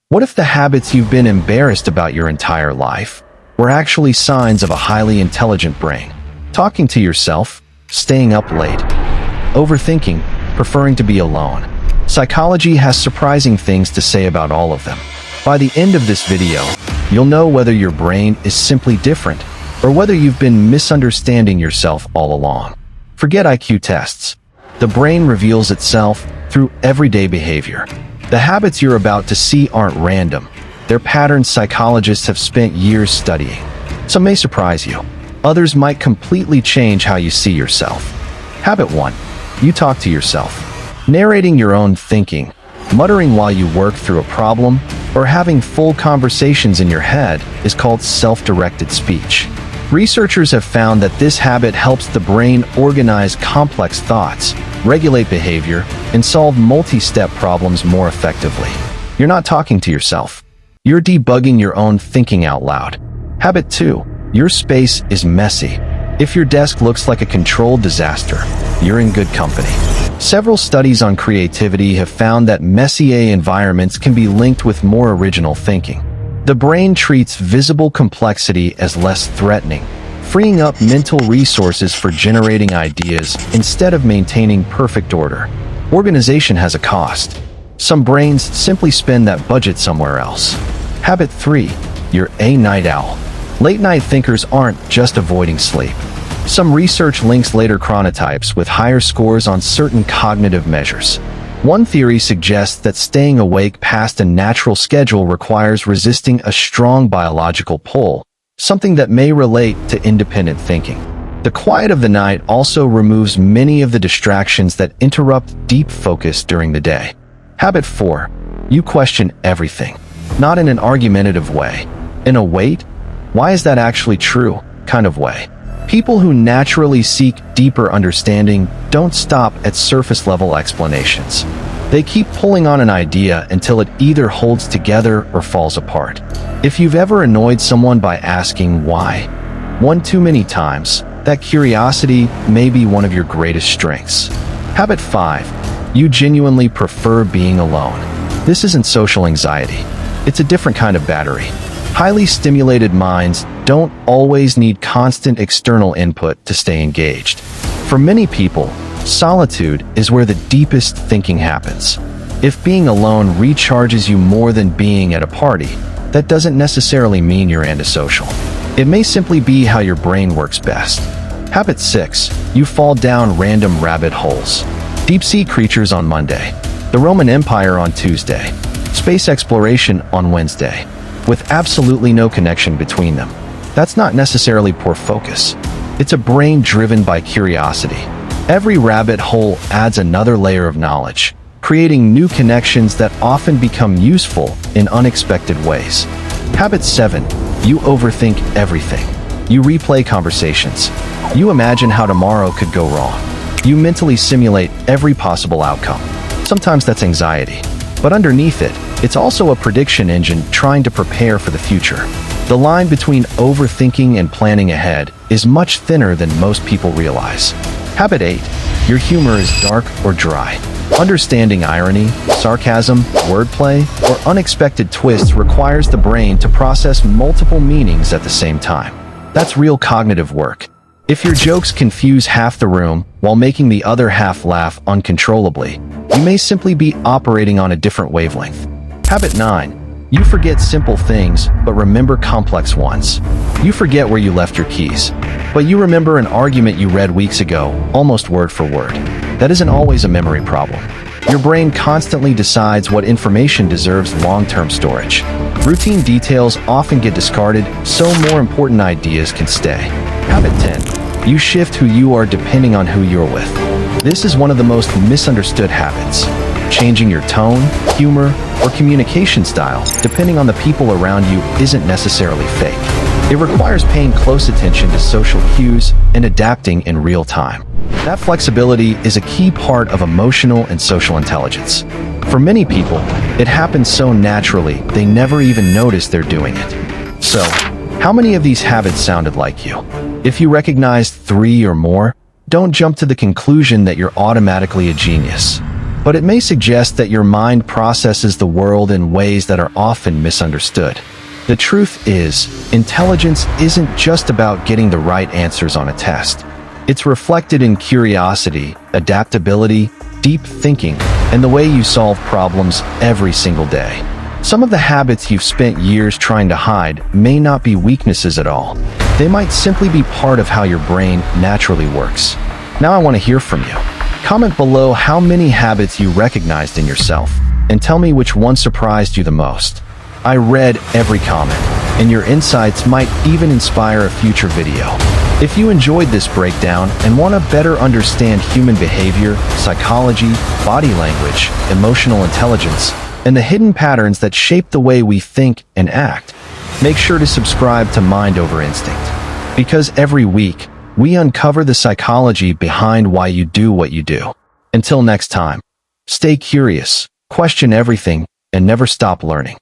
What if the habits you've been embarrassed about your entire life were actually signs of a highly intelligent brain? Talking to yourself, staying up late, overthinking, preferring to be alone. Psychology has surprising things to say about all of them. By the end of this video, you'll know whether your brain is simply different or whether you've been misunderstanding yourself all along. Forget IQ tests. The brain reveals itself through everyday behavior. The habits you're about to see aren't random. They're patterns psychologists have spent years studying. Some may surprise you. Others might completely change how you see yourself. Habit 1. You talk to yourself. Narrating your own thinking, muttering while you work through a problem, or having full conversations in your head is called self-directed speech. Researchers have found that this habit helps the brain organize complex thoughts, regulate behavior, and solve multi-step problems more effectively. You're not talking to yourself. You're debugging your own thinking out loud. Habit 2. Your space is messy. If your desk looks like a controlled disaster, you're in good company. Several studies on creativity have found that messy environments can be linked with more original thinking. The brain treats visible complexity as less threatening, freeing up mental resources for generating ideas instead of maintaining perfect order. Organization has a cost. Some brains simply spend that budget somewhere else. Habit 3. You're a night owl. Late-night thinkers aren't just avoiding sleep. Some research links later chronotypes with higher scores on certain cognitive measures. One theory suggests that staying awake past a natural schedule requires resisting a strong biological pull, something that may relate to independent thinking. The quiet of the night also removes many of the distractions that interrupt deep focus during the day. Habit 4. You question everything. Not in an argumentative way. In a wait, why is that actually true kind of way. People who naturally seek deeper understanding don't stop at surface-level explanations. They keep pulling on an idea until it either holds together or falls apart. If you've ever annoyed someone by asking why one too many times, that curiosity may be one of your greatest strengths. Habit 5. You genuinely prefer being alone. This isn't social anxiety. It's a different kind of battery. Highly stimulated minds don't always need constant external input to stay engaged. For many people, solitude is where the deepest thinking happens. If being alone recharges you more than being at a party, that doesn't necessarily mean you're antisocial. It may simply be how your brain works best. Habit 6. You fall down random rabbit holes. Deep-sea creatures on Monday. The Roman Empire on Tuesday. Space exploration on Wednesday. With absolutely no connection between them. That's not necessarily poor focus. It's a brain driven by curiosity. Every rabbit hole adds another layer of knowledge, creating new connections that often become useful in unexpected ways. Habit 7. You overthink everything. You replay conversations. You imagine how tomorrow could go wrong. You mentally simulate every possible outcome. Sometimes that's anxiety, but underneath it, it's also a prediction engine trying to prepare for the future. The line between overthinking and planning ahead is much thinner than most people realize. Habit 8. Your humor is dark or dry. Understanding irony, sarcasm, wordplay, or unexpected twists requires the brain to process multiple meanings at the same time. That's real cognitive work. If your jokes confuse half the room while making the other half laugh uncontrollably, you may simply be operating on a different wavelength. Habit 9. You forget simple things, but remember complex ones. You forget where you left your keys, but you remember an argument you read weeks ago, almost word for word. That isn't always a memory problem. Your brain constantly decides what information deserves long-term storage. Routine details often get discarded, so more important ideas can stay. Habit 10. You shift who you are depending on who you're with. This is one of the most misunderstood habits. Changing your tone, humor, or communication style, depending on the people around you, isn't necessarily fake. It requires paying close attention to social cues and adapting in real time. That flexibility is a key part of emotional and social intelligence. For many people, it happens so naturally they never even notice they're doing it. So, how many of these habits sounded like you? If you recognized 3 or more, don't jump to the conclusion that you're automatically a genius. but it may suggest that your mind processes the world in ways that are often misunderstood. The truth is, intelligence isn't just about getting the right answers on a test. It's reflected in curiosity, adaptability, deep thinking, and the way you solve problems every single day. Some of the habits you've spent years trying to hide may not be weaknesses at all. They might simply be part of how your brain naturally works. Now I want to hear from you. Comment below how many habits you recognized in yourself, and tell me which one surprised you the most. I read every comment, and your insights might even inspire a future video. If you enjoyed this breakdown and want to better understand human behavior, psychology, body language, emotional intelligence, and the hidden patterns that shape the way we think and act, make sure to subscribe to Mind Over Instinct. Because every week, we uncover the psychology behind why you do what you do. Until next time, stay curious, question everything, and never stop learning.